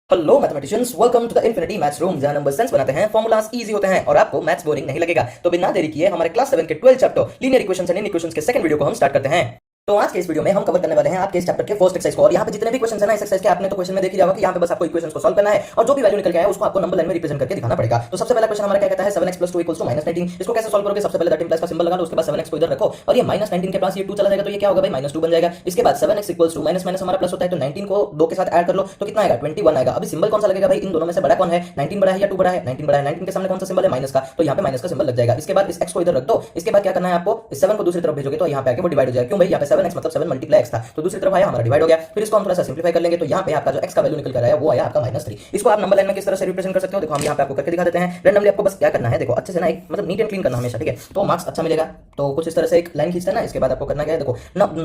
Hello mathematicians, welcome to the infinity maths room, जहां number sense बनाते हैं, formulas easy होते हैं और आपको मैथ्स बोरिंग नहीं लगेगा। तो बिना देरी किए हमारे क्लास 7 के 12 चैप्टर लीनियर इक्वेशंस एंड इनइक्वेशंस के सेकंड वीडियो को हम स्टार्ट करते हैं। तो आज के इस वीडियो में हम कवर करने वाले हैं आपके इस चैप्टर के फर्स्ट एक्सरसाइज को। और यहाँ पे जितने भी क्वेश्चन है ना इस एक्सरसाइज के, आपने तो क्वेश्चन में देख लिया होगा कि यहाँ पे बस आपको इक्वेशंस को सॉल्व करना है और जो भी वैल्यू निकल के आए उसको आपको नंबर लाइन में रिप्रेजेंट करके दिखाना पड़ेगा। तो सबसे पहला क्वेश्चन हमारा क्या कहता है, 7x + 2 = -19। इसको कैसे सॉल्व करोगे? सबसे पहले दैट इंप्लाइज का सिंबल लगा लो, उसके बाद 7x को इधर रखो और ये -19 के पास ये 2 चला जाएगा तो ये क्या होगा भाई, -2 बन जाएगा। इसके बाद 7x = माइनस हमारा प्लस होता है तो 19 को 2 के साथ ऐड कर लो तो कितना आएगा, 21 आएगा। अभी सिंबल कौन सा लगेगा भाई, इन दोनों में से बड़ा कौन है, 19 बड़ा है या 2 बड़ा है? 19 बड़ा है। 19 के सामने कौन सा सिंबल है, माइनस का, तो यहाँ पे माइनस का सिंबल लग जाएगा। इसके बाद इस x को इधर रख दो। इसके बाद क्या करना है आपको, इस 7 को दूसरी तरफ भेजोगे तो यहाँ पे आके वो डिवाइड हो जाएगा। क्यों भाई, यहाँ पे 7x मतलब 7 × x था तो दूसरी तरफ आया हमारा डिवाइड हो गया। फिर इसको हम थोड़ा सा सिंपलीफाई कर लेंगे तो यहाँ पे आपका जो x का वैल्यू निकल कर आया वो आया आपका -3। इसको आप नंबर लाइन में किस तरह से रिप्रेजेंट कर सकते हो, देखो हम यहाँ पे आपको करके दिखा देते हैं। रैंडमली आपको बस क्या करना है, देखो अच्छे से ना एक मतलब नीट एंड क्लीन करना हमेशा, ठीक है, तो मार्क्स अच्छा मिलेगा। तो कुछ इस तरह से एक लाइन खींचते हैं ना। इसके बाद आपको करना क्या है, देखो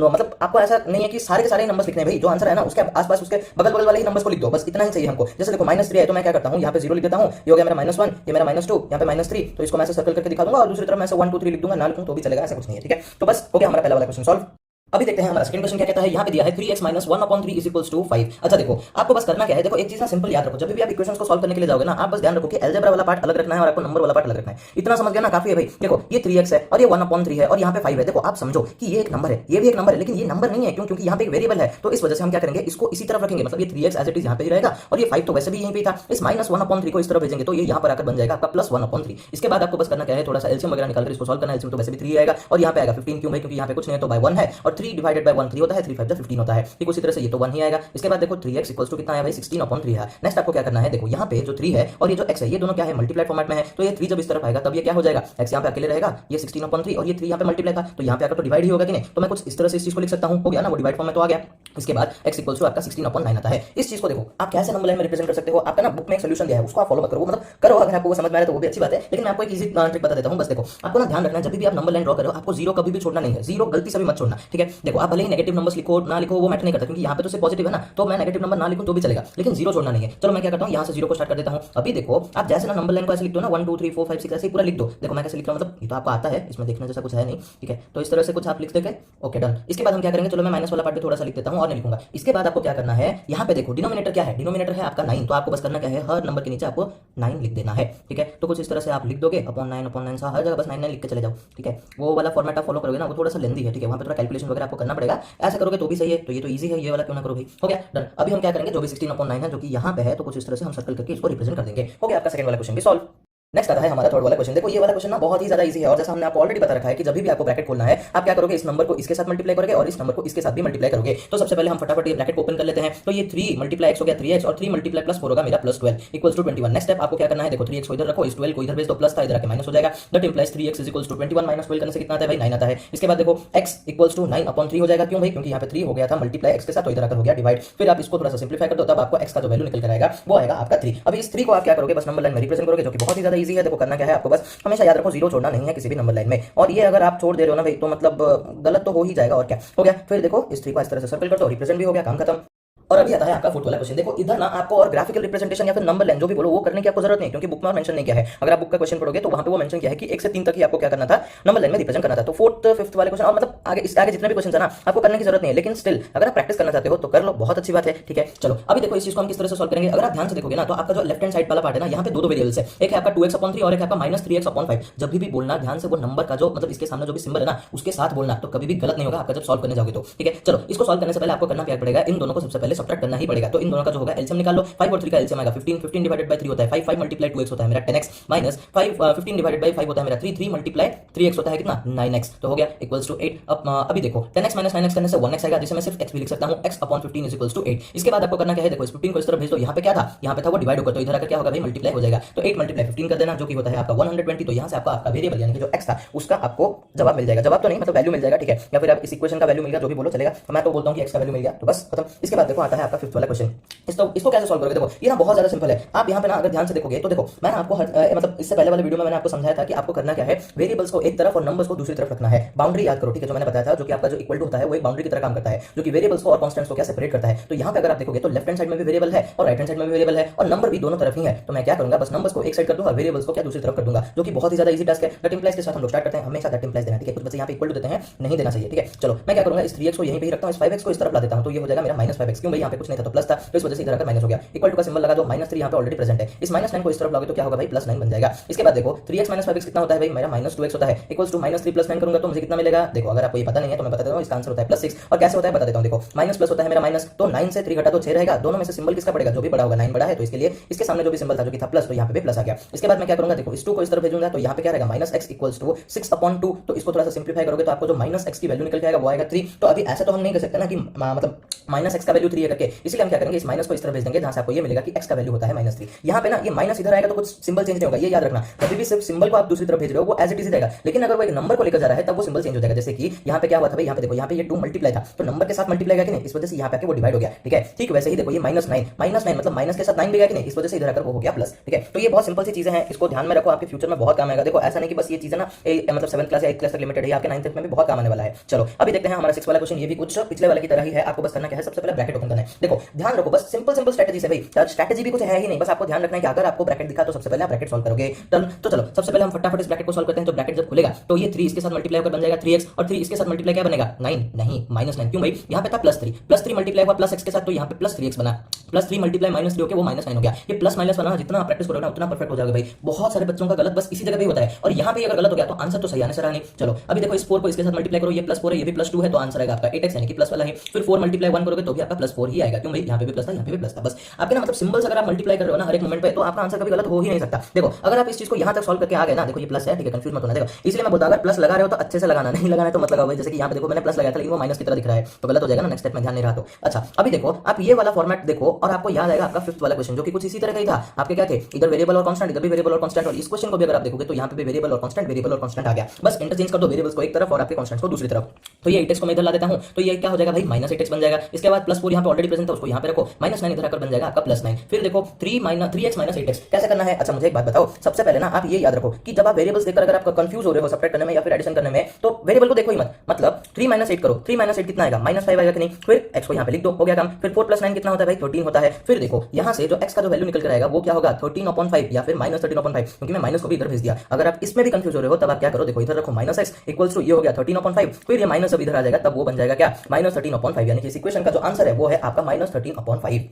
मतलब आपको ऐसा नहीं है कि सारे के सारे नंबर्स लिखने हैं भाई, जो आंसर है ना उसके आसपास उसके बगल वाले ही नंबर्स को लिख दो, बस इतना ही चाहिए हमको। जैसे देखो -3 है तो मैं क्या करता हूँ, यहाँ पे 0 लिख देता हूँ, ये हो गया मेरा -1, ये मेरा -2, यहाँ पे -3, तो इसको मैं ऐसे सर्कल करके दिखा दूंगा और दूसरी तरफ मैं ऐसे 1 2 3 लिख दूंगा, ना लिखूं तो भी चलेगा, ऐसा कुछ नहीं है, ठीक है। तो बस हो गया हमारा पहला वाला क्वेश्चन सॉल्व। अभी देखते हैं हमारा सेकंड क्वेश्चन क्या कहता है। यहाँ पे दिया है 3x - 1/3 = 5। अच्छा देखो आपको बस करना क्या है, देखो एक चीज ना सिंपल याद रखो, जब भी आप इक्वेशंस को सॉल्व करने के लिए जाओगे ना, आप बस ध्यान रखो कि अलजेब्रा वाला पार्ट अलग रखना है और आपको नंबर वाला पार्ट अलग रखना है। इतना समझ गया ना, काफी है भाई। देखो ये 3x है और ये 1/3 है और यहाँ पे 5 है। देखो आप समझो कि ये एक नंबर है, ये भी एक नंबर है, लेकिन ये नंबर नहीं है। क्यों? क्योंकि यहाँ पे एक वेरिएबल है, तो इस वजह से हम क्या करेंगे, इसको इसी तरफ रखेंगे। मतलब ये 3x एज इट इज यहाँ पे ही रहेगा और ये 5 तो वैसे भी यहीं पे था। इस -1/3 को इस तरफ भेजेंगे तो ये यहाँ पर आकर बन जाएगा आपका +1/3। इसके बाद आपको बस करना क्या है, थोड़ा सा एलसीएम वगैरह निकालकर इसको सॉल्व करना है। एलसीएम तो वैसे भी 3 आएगा और यहाँ पे आएगा 15। क्यों भाई, क्योंकि यहाँ पे कुछ नहीं है तो बाय 1 है और 3 / 1 3 होता है, 3 5 15 होता है। ठीक उसी तरह से ये तो 1 ही आएगा। इसके बाद देखो 3x = कितना है भाई, 16/3 है। नेक्स्ट आपको क्या करना है, देखो यहाँ पे जो 3 है और ये जो x है ये दोनों क्या है, मल्टीप्लाई फॉर्मेट में है। तो ये 3 जब इस तरफ आएगा तब ये क्या हो जाएगा, x यहाँ पे अकेले रहेगा, ये 16/3 और ये 3 यहाँ पे मल्टीप्लाई था तो यहाँ पे आकर तो डिवाइड ही होगा कि नहीं। तो मैं कुछ इस तरह से इस चीज को लिख सकता हूँ, हो गया ना, वो डिवाइड फॉर्म में तो आ गया। इसके बाद x = आपका 16/9 आता है। इस चीज को देखो आप कैसे नंबर लाइन में रिप्रेजेंट कर सकते हो, आपका ना बुक में एक सोल्यूशन दिया है, उसको आप फॉलो मत करो, मतलब करो अगर आपको वो समझ में आए तो वो भी अच्छी बात है, लेकिन मैं आपको एक इजी ट्रिक बता देता हूँ। बस देखो आपको ना ध्यान रखना है, जब भी आप नंबर लाइन ड्रॉ करो आपको जीरो कभी भी छोड़ना नहीं है, जीरो गलती से भी मत छोड़ना, ठीक है। देखो आप भले ही नेगेटिव नंबर्स लिखो ना लिखो वो मैटर नहीं करता, क्योंकि यहाँ पे तो सिर्फ पॉजिटिव है ना, तो मैं नेगेटिव नंबर ना लिखूं तो भी चलेगा, लेकिन जीरो छोड़ना नहीं है। चलो मैं क्या करता हूँ, यहाँ से जीरो को स्टार्ट कर देता हूँ। अभी देखो आप जैसे ना नंबर लाइन को ऐसे लिख दो ना, 1 2 3 4 5 6 ऐसे पूरा लिख दो। देखो मैं कैसे लिख रहा हूँ, मतलब ये तो आपको आता है, इसमें देखने जैसा कुछ है नहीं, ठीक है। तो इस तरह से कुछ आप लिख देंगे, ओके डन। इसके बाद हम क्या करेंगे, चलो मैं माइनस वाला पार्ट भी थोड़ा सा लिख देता हूँ और नहीं लिखूंगा। इसके बाद आपको क्या करना है, यहाँ पे देखो डिनोमिनेटर क्या है, डिनोमिनेटर है आपका 9, तो आपको बस करना क्या है, हर नंबर के नीचे आपको 9 लिख देना है, ठीक है। तो कुछ इस तरह से आप लिख दोगे /9 सा हर जगह बस 9 9 लिख के चले जाओ, ठीक है। वो वाला फॉर्मेट आप फॉलो करोगे ना वो थोड़ा सा लेंदी है, ठीक है, वहाँ पे थोड़ा कैलकुलेशन वगैरह आपको करना पड़ेगा। ऐसा करोगे तो भी सही है, तो ये तो ईजी है, ये वाला क्यों ना करो भाई, हो गया डन। अभी हम क्या करेंगे, जो भी 16/9 है जो कि यहाँ पे है, तो कुछ इस तरह से हम सर्कल करके इसको रिप्रेजेंट कर देंगे। हो गया आपका सेकंड वाला क्वेश्चन भी सॉल्व। नेक्स्ट आता है हमारा थर्ड वाला क्वेश्चन। देखो ये वाला क्वेश्चन ना बहुत ही ज्यादा इजी है और जैसा हमने आपको ऑलरेडी बता रखा है कि जब भी आपको ब्रैकेट खोलना है आप क्या करोगे, इस नंबर को इसके साथ मल्टीप्लाई करोगे और इस नंबर को इसके साथ भी मल्टीप्लाई करोगे। तो सबसे पहले हम फटाफट ये ब्रैकेट को ओपन कर लेते हैं। तो ये 3 × x हो गया 3x और 3 × +4 होगा मेरा +12 = 21। नेक्स्ट स्टेप आपको क्या करना है, देखो 3x को इधर रखो, इस 12 को इधर भेज दो, प्लस था इधर आके माइनस हो जाएगा। दैट इंप्लाइज 3x = 21 - 12 करने से कितना आता है भाई, 9 आता है। इसके बाद देखो x = 9/3 हो जाएगा। क्यों भाई, क्योंकि यहाँ पे 3 हो गया था मल्टीप्लाई x के साथ, तो इधर आकर हो गया डिवाइड। फिर आप इसको थोड़ा सा सिंपलीफाई कर दो, तब आपको x का जो वैल्यू निकल कर आएगा वो आएगा आपका 3। अभी इस 3 को आप क्या करोगे, बस नंबर लाइन में रिप्रेजेंट करोगे, जो कि बहुत ही ज्यादा इजी है। देखो करना क्या है आपको, बस हमेशा याद रखो जीरो छोड़ना नहीं है किसी भी नंबर लाइन में, और ये अगर आप छोड़ दे रहे हो ना भाई तो मतलब गलत तो हो ही जाएगा, और क्या हो गया। फिर देखो इस 3 को इस तरह से सर्कल कर दो, रिप्रेजेंट भी हो गया, काम खत्म। और अभी आता है आपका फोर्थ वाला क्वेश्चन। देखो इधर ना आपको और ग्राफिकल रिप्रेजेंटेशन या फिर नंबर लाइन जो भी बोलो वो करने की आपको जरूरत नहीं, क्योंकि बुक में मेंशन नहीं किया है। अगर आप बुक का क्वेश्चन पढ़ोगे तो वहां पे वो मेंशन किया है कि 1 से 3 तक ही आपको क्या करना था, नंबर लाइन में रिप्रेजेंट करना था। तो फोर्थ फिफ्थ वाले क्वेश्चन और मतलब आगे इस आगे जितने भी क्वेश्चन है ना आपको करने की जरूरत नहीं है, लेकिन स्टिल अगर आप प्रैक्टिस करना चाहते हो तो कर लो, बहुत अच्छी बात है, ठीक है। चलो अभी देखो इस चीज को हम किस तरह से सॉल्व करेंगे। अगर आप ध्यान से देखोगे ना तो आपका जो लेफ्ट हैंड साइड वाला पार्ट है ना, यहाँ पे दो वेरिएबल्स है, एक है आपका 2x/3 और एक है आपका -3x/5। जब भी बोलना ध्यान से वो नंबर का जो मतलब इसके सामने जो भी सिंबल है ना उसके साथ बोलना, तो कभी भी गलत नहीं होगा आपका जब सॉल्व करने जाओगे तो, ठीक है। चलो इसको सॉल्व करने से पहले आपको करना क्या पड़ेगा, इन दोनों को सबसे पहले सब्ट्रैक्ट करना ही पड़ेगा। तो इन दोनों का जो होगा एलसीएम निकाल लो। 5 और 3 का एलसीएम आएगा 15, 15 / 3 होता है 5, 5 × 2x होता है मेरा 10x, माइनस 5 15 / 5 होता है मेरा 3, 3 × 3x होता है कितना 9x, तो हो गया = 8। अब अभी देखो 10x - 9x करने से 1x आएगा, जिसे मैं सिर्फ x भी लिख सकता हूं, x/15 = 8। इसके बाद आपको करना क्या है, देखो इस 15 को इस तरफ भेज दो, यहां पे क्या था, यहां पे था वो डिवाइड होकर, तो इधर आकर क्या होगा भाई मल्टीप्लाई हो जाएगा। तो 8 × 15 कर देना, जो कि होता है आपका 120। तो यहां से आपका वेरिएबल यानी कि जो x था उसका आपको जवाब मिल जाएगा, जवाब तो नहीं मतलब वैल्यू मिल जाएगा, ठीक है। या फिर आप इस इक्वेशन का वैल्यू मिल गया, जो भी बोलो चलेगा, मैं तो बोलता हूं कि x का वैल्यू मिल गया, तो बस खत्म। इसके बाद देखो आता है आपका फिफ्थ वाला क्वेश्चन। इसको कैसे सॉल्व करोगे? देखो ये ना बहुत ज्यादा सिंपल है। आप यहाँ पे ना अगर ध्यान से देखोगे तो देखो मैंने आपको मतलब इससे पहले वाले वीडियो में मैंने आपको समझाया था कि आपको करना क्या है, वेरिएबल्स को एक तरफ और नंबर्स को दूसरी तरफ रखना है। बाउंड्री याद करो, ठीक है, जो मैंने बताया था, जो कि आपका जो इक्वल टू होता है वो एक बाउंड्री की तरह काम करता है, जो कि वेरिएबल्स को और कांस्टेंट्स को क्या सेपरेट करता है। तो यहाँ पे अगर आप देखोगे तो लेफ्ट हैंड साइड में भी वेरिएबल है और राइट हैंड साइड में भी वेरिएबल है और नंबर भी दोनों तरफ ही है। तो मैं क्या करूंगा, बस नंबर्स को एक साइड कर दूंगा, वेरिएबल्स को क्या दूसरी तरफ कर दूंगा, जो कि बहुत ही ज्यादा इजी टास्क है। दैट इंप्लाइज के साथ हम लोग स्टार्ट करते हैं, हमेशा दैट इंप्लाइज देना, ठीक है। कुछ बच्चे यहाँ पे इक्वल टू देते हैं, नहीं देना चाहिए, ठीक है। चलो मैं क्या करूंगा, इस 3x को यहीं पे ही रखता हूं, इस 5x को इस तरफ ला देता हूं, तो ये हो जाएगा मेरा -5x। क्यों भाई, यहाँ पे कुछ नहीं था तो प्लस था, तो इस वजह से इधर आकर माइनस हो गया। इक्वल टू का सिंबल लगा दो, -3 यहाँ पे ऑलरेडी प्रेजेंट है, इस -9 को इस तरफ लाओगे तो क्या होगा भाई, +9 बन जाएगा। इसके बाद देखो 3x - 5x कितना होता है भाई, मेरा -2x होता है, इक्वल्स टू -3 + 9 करूंगा तो मुझे कितना मिलेगा। देखो अगर आपको ये पता नहीं है तो मैं बता देता हूं, इसका आंसर होता है +6। और कैसे होता है बता देता हूं, देखो माइनस प्लस होता है मेरा माइनस, तो 9 से 3 घटा तो 6 रहेगा, दोनों में से सिंबल किसका पड़ेगा, जो भी बड़ा होगा, 9 बड़ा है तो इसके लिए इसके सामने जो भी सिंबल था जो कि था प्लस, तो यहाँ पे भी प्लस आ गया। इसके बाद मैं क्या करूंगा, देखो इस 2 को इस तरफ भेजूंगा तो यहाँ पे क्या रहेगा, -x = 6/2। तो इसको थोड़ा सा सिंप्लीफाई करोगे तो आपको जो -x की वैल्यू निकल के आएगा वो आएगा 3। तो अभी ऐसा तो हम नहीं कर सकते ना कि मतलब -x का वैल्यू 3 है करके, इसलिए हम क्या करेंगे, इस माइनस को इस तरफ भेज देंगे जहां से आपको ये मिलेगा कि x का वैल्यू होता है -3। यहाँ पे ना ये माइनस इधर आएगा तो कुछ सिंबल चेंज नहीं होगा, ये याद रखना। कभी भी सिर्फ सिंबल को आप दूसरी तरफ भेज रहे हो वो एज इट इज रहेगा, लेकिन अगर वो एक नंबर को लेकर जा रहा है तब वो सिंबल चेंज हो जाएगा। जैसे कि यहाँ पे क्या हुआ था भाई, यहाँ पे देखो, यहाँ पे ये 2 मल्टीप्लाई था तो नंबर के साथ मल्टीप्लाई किया कि नहीं, इस वजह से यहाँ पे आके वो डिवाइड हो गया, ठीक है। ठीक वैसे ही देखो ये -9 मतलब माइनस के साथ 9 भी गया कि नहीं, इस वजह से इधर आकर वो हो गया प्लस, ठीक है। तो ये बहुत सिंपल सी चीजें हैं, इसको ध्यान में रखो, आपके फ्यूचर में बहुत काम आएगा। देखो ऐसा नहीं कि बस ये चीजें ना मतलब 7th क्लास या 8th क्लास तक लिमिटेड है, आपके 9th में भी बहुत काम आने वाला है। चलो अभी देखते हैं हमारा 6 वाला क्वेश्चन, ये भी कुछ पिछले वाले की तरह ही है। आपको बस करना क्या है, सबसे पहले ब्रैकेट ओपन करना है। देखो ध्यान रखो, बस सिंपल स्ट्रेटजी से भाई, स्ट्रेटजी भी कुछ है ही नहीं, बस आपको ध्यान रखना है कि अगर आपको ब्रैकेट दिखा तो सबसे पहले आप ब्रैकेट सॉल्व करोगे। तो चलो सबसे पहले हम फटाफट इस ब्रैकेट को सॉल्व करते हैं। तो ब्रैकेट जब खुलेगा तो ये 3 इसके साथ मल्टीप्लाई होकर बन जाएगा 3x, और 3 इसके साथ मल्टीप्लाई क्या बनेगा, 9 नहीं -9। क्यों भाई, यहाँ पे था +3 मल्टीप्लाई हुआ +x के साथ, तो यहाँ पे +3x बना, +3 मल्टीप्लाई -3 होकर वो -9 हो गया। ये प्लस माइनस बनाना जितना आप प्रैक्टिस करोगे ना उतना परफेक्ट हो जाओगे भाई। बहुत सारे बच्चों का गलत बस इसी जगह पे होता है, और यहाँ पे अगर गलत हो गया तो आंसर तो सही आने से रहा नहीं। चलो अभी देखो इस 4 को इसके साथ मल्टीप्लाई करो, ये +4 है ये भी +2 है, तो आंसर आएगा आपका 8x यानी कि प्लस वाला है। फिर 4 मल्टीप्लाई 1 करोगे तो भी आपका +4 ही आएगा। क्यों भाई, यहाँ पे भी प्लस था यहाँ पे भी प्लस था। बस आपके ना मतलब सिंबल्स अगर आप मल्टीप्लाई कर रहे हो ना हर एक मोमेंट पे, तो आपका आंसर कभी गलत हो ही नहीं सकता। देखो अगर आप इस चीज को यहाँ तक सॉल्व करके आ गए ना, देखो ये प्लस है, ठीक है, कंफ्यूज मत होना। देखो इसलिए मैं बोलता अगर प्लस लगा रहे हो तो अच्छे से लगाना, नहीं लगाना है तो मत लगाओ। जैसे कि यहाँ पे देखो मैंने प्लस लगाया था लेकिन वो माइनस की तरह दिख रहा है, तो गलत हो जाएगा ना, नेक्स्ट स्टेप में ध्यान नहीं रहा तो। अच्छा अभी देखो आप ये वाला फॉर्मेट देखो और आपको याद आएगा आपका 5th वाला क्वेश्चन, जो कि कुछ इसी तरह का ही था। आपके क्या थे, इधर वेरिएबल और कांस्टेंट, इधर भी वेरिएबल और कांस्टेंट, और इस क्वेश्चन को भी अगर आप देखोगे तो यहाँ पे भी वेरिएबल और कांस्टेंट आ गया। बस इंटरचेंज कर दो वेरिएबल्स को एक तरफ और आपके कांस्टेंट्स को दूसरी तरफ। तो ये 8x को मैं इधर ला देता हूं, तो ये क्या हो जाएगा भाई, -8x बन जाएगा। इसके बाद +4 यहाँ पे ऑलरेडी प्रेजेंट था, उसको यहाँ पे रखो, -9 इधर आकर बन जाएगा आपका +9। फिर देखो 3x - 8x कैसे करना है। अच्छा मुझे एक बात बताओ, सबसे पहले ना आप ये याद रखो कि जब आप वेरिएबल्स देखकर अगर आप कंफ्यूज हो रहे हो सब्ट्रैक्ट करने में या फिर एडिशन करने में, तो वेरिएबल को देखो ही मत, मतलब 3 - 8 करो, 3 - 8 कितना आएगा, -5 आएगा कि नहीं। फिर x को यहाँ पे लिख दो, हो गया काम। फिर 4 + 9 कितना होता है भाई, 13 होता है। फिर देखो यहाँ से जो x का जो वैल्यू निकल कर आएगा वो क्या होगा, 13/5 या फिर -13/5, क्योंकि मैं माइनस को भी इधर भेज दिया। अगर आप इसमें भी कंफ्यूज हो रहे हो तब आप क्या करो, देखो इधर रखो -x इक्वल्स टू ये हो गया 13/5, फिर ये माइनस अब इधर आ जाएगा, तब वो बन जाएगा क्या, -13/5, यानी कि इस इक्वेशन का जो आंसर है वो है आपका -13/5।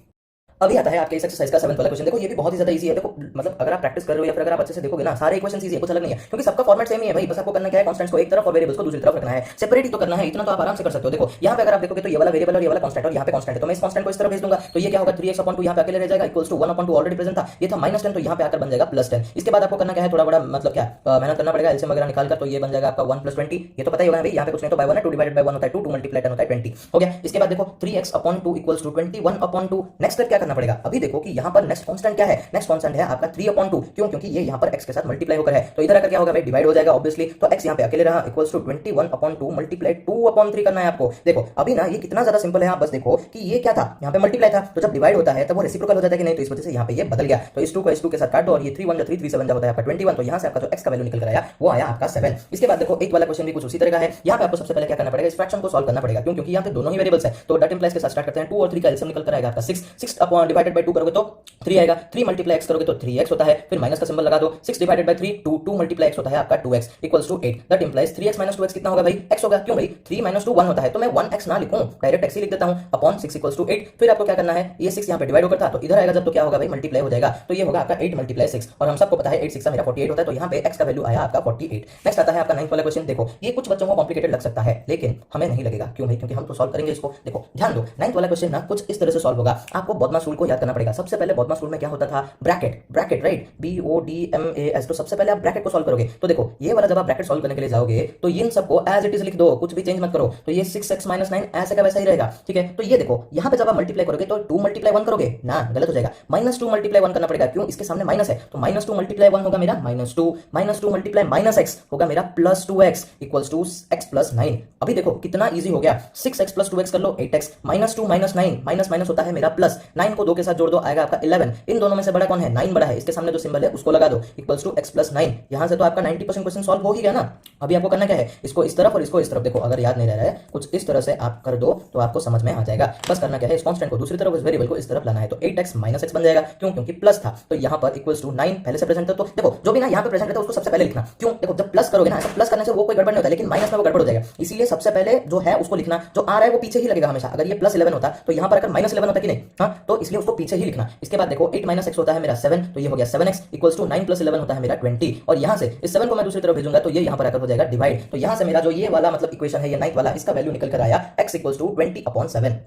अभी आता है आपके इस एक्सरसाइज का 7th वाला क्वेश्चन। देखो ये भी बहुत ही ज्यादा इजी है। देखो मतलब अगर आप प्रैक्टिस कर रहे हो या फिर अगर आप अच्छे से देखोगे ना, सारे इक्वेशन इजी है, कुछ अलग नहीं है, क्योंकि सबका फॉर्मेट सेम ही है भाई। बस आपको करना क्या है, कांस्टेंट्स को एक तरफ और वेरिएबल्स को दूसरी तरफ रखना है, सेपरेट ही तो करना है, इतना तो आप आराम से कर सकते हो। देखो यहाँ पे अगर आप देखोगे तो ये वाला वेरिएबल और ये वाला कांस्टेंट और यहाँ पे कांस्टेंट है, तो मैं इस कांस्टेंट को इस तरफ भेज दूंगा, तो ये क्या होगा 3x/2 यहाँ पे अकेले रह जाएगा, इक्वल्स टू 1/2 ऑलरेडी प्रेजेंट था, ये था -10, तो यहाँ पे आकर बन जाएगा +10। इसके बाद आपको करना क्या है, थोड़ा बड़ा मतलब क्या मेहनत करना पड़ेगा, एलसीएम वगैरह निकाल कर, तो ये बन जाएगा आपका 1 + 20, ये तो पता ही होगा भाई, यहाँ पे कुछ नहीं तो बाय 1 है, 2 डिवाइडेड बाय 1 होता है 2, 2 मल्टीप्लाई 10 होता है 20 हो गया। इसके बाद देखो 3x/2 equals to 21/2। Next step क्या करना पड़ेगा, अभी देखो कि यहाँ पर नेक्स्ट कांस्टेंट क्या है, नेक्स्ट कांस्टेंट है आपका 3/2। क्यों, क्योंकि ये यहाँ पर x के साथ मल्टीप्लाई होकर है, तो इधर आकर क्या होगा भाई, डिवाइड हो जाएगा ऑब्वियसली, तो x यहाँ पे अकेले रहा, इक्वल्स टू 21/2 मल्टीप्लाई 2/3 करना है आपको। देखो अभी ना ये कितना ज्यादा सिंपल है, आप बस देखो कि ये क्या था, यहाँ पे मल्टीप्लाई था, तो जब डिवाइड होता है तब वो रेसिप्रोकल हो जाता है कि नहीं, तो इस वजह से यहाँ पे ये बदल गया, तो इस 2 को इस 2 के साथ काट दो, और ये 3 1 3 3 7 होता है आपका 21, तो यहाँ से आपका जो x का वैल्यू निकल कर आया वो आया आपका 7। इसके बाद देखो 8 वाला क्वेश्चन भी कुछ उसी तरह का है। यहाँ पे आपको सबसे पहले क्या करना पड़ेगा, इस फ्रैक्शन को सॉल्व करना पड़ेगा। क्यों, क्योंकि यहाँ पे दोनों ही वेरिएबल्स है, तो दैट इंप्लाइज के साथ स्टार्ट करते हैं। 2 और 3 का एलसीएम निकल कर आएगा आपका 6 डिवाइडेड बाय 2 करोगे तो 3 आएगा, 3 मल्टीप्लाई x करोगे तो 3x होता है, फिर माइनस का सिंबल लगा दो, 6 डिवाइडेड बाय 3 2 मल्टीप्लाई x होता है आपका 2x equals to 8। That implies 3x - 2x कितना होगा भाई, x होगा। क्यों भाई, 3 - 2 1 होता है, तो मैं 1x ना लिखूं, डायरेक्ट x ही लिख देता हूं, अपॉन 6 इक्वल्स टू 8। फिर आपको क्या करना है, ये 6 यहाँ पे डिवाइड होकर था, तो इधर आएगा जब, तो क्या होगा भाई, मल्टीप्लाई हो जाएगा, तो ये होगा आपका 8 × 6, और हम सबको पता है 8 6 मेरा 48 होता है, तो यहाँ पे x का वैल्यू आया आपका 48। नेक्स्ट आता है आपका 9th वाला क्वेश्चन। देखो ये कुछ बच्चों को कॉम्प्लिकेटेड लग सकता है, लेकिन हमें नहीं लगेगा। क्यों भाई, क्योंकि हम तो सॉल्व करेंगे इसको। देखो ध्यान दो, 9th वाला क्वेश्चन ना कुछ इस तरह से सॉल्व होगा। आपको बदमाश रूल को याद करना पड़ेगा। सबसे पहले बॉडमास रूल में क्या होता था, ब्रैकेट, ब्रैकेट राइट, BODMAS। तो सबसे पहले आप ब्रैकेट को सॉल्व करोगे। तो देखो ये वाला जब आप ब्रैकेट सॉल्व करने के लिए जाओगे तो इन सबको एज इट इज लिख दो, कुछ भी चेंज मत करो। तो ये 6x - 9 ऐसे का वैसा ही रहेगा, ठीक है। तो ये देखो यहाँ पे जब आप मल्टीप्लाई करोगे तो 2 × 1 करोगे ना, गलत हो जाएगा। -2 × 1 करना पड़ेगा, क्यों, इसके सामने माइनस है। तो -2 × 1 होगा मेरा -2, -2 × -x होगा मेरा +2x इक्वल्स टू x + 9। अभी देखो कितना इजी हो गया, 6x + 2x कर लो 8x, -2 - 9 माइनस माइनस होता है मेरा प्लस, 9 को 2 के साथ जोड़ दो आएगा आपका 11। इन दोनों में से बड़ा कौन है, 9 बड़ा है, इसके सामने जो सिंबल है उसको लगा दो इक्वल्स टू x + 9। यहां से तो आपका 90% क्वेश्चन सॉल्व हो ही गया ना। अभी आपको करना क्या है, इसको इस तरफ और इसको इस तरफ, देखो अगर याद नहीं रह रहा है कुछ इस तरह से आप कर दो तो आपको समझ में आ जाएगा। बस करना क्या है, इस कांस्टेंट को दूसरी तरफ, इस वेरिएबल को इस तरफ लाना है। तो 8x - x बन जाएगा, क्यों, क्योंकि प्लस था। तो यहाँ पर इक्वल्स टू 9 पहले से प्रेजेंट है। तो देखो जो भी ना यहाँ पे प्रेजेंट रहता है उसको सबसे पहले लिखना, क्यों, देखो जब प्लस करोगे ना, प्लस करने से वो कोई गड़बड़ नहीं होता, लेकिन माइनस में वो गड़बड़ हो जाएगा। इसीलिए सबसे पहले जो है उसको लिखना, जो आ रहा है वो पीछे ही लगेगा हमेशा। अगर ये +11 होता तो यहाँ पर अगर -11 होता कि नहीं, हाँ, तो इसलिए उसको पीछे ही लिखना। इसके बाद देखो 8 - x होता है मेरा 7, तो ये हो गया 7x इक्वल्स टू 9 + 11 होता है मेरा 20। और यहाँ से इस 7 को मैं दूसरी तरफ भेजूंगा तो ये यहाँ पर आकर हो जाएगा डिवाइड। तो यहाँ से मेरा जो ये वाला मतलब इक्वेशन है, ये 9th वाला, इसका वैल्यू निकल कर आया x इक्वल्स टू 20/7।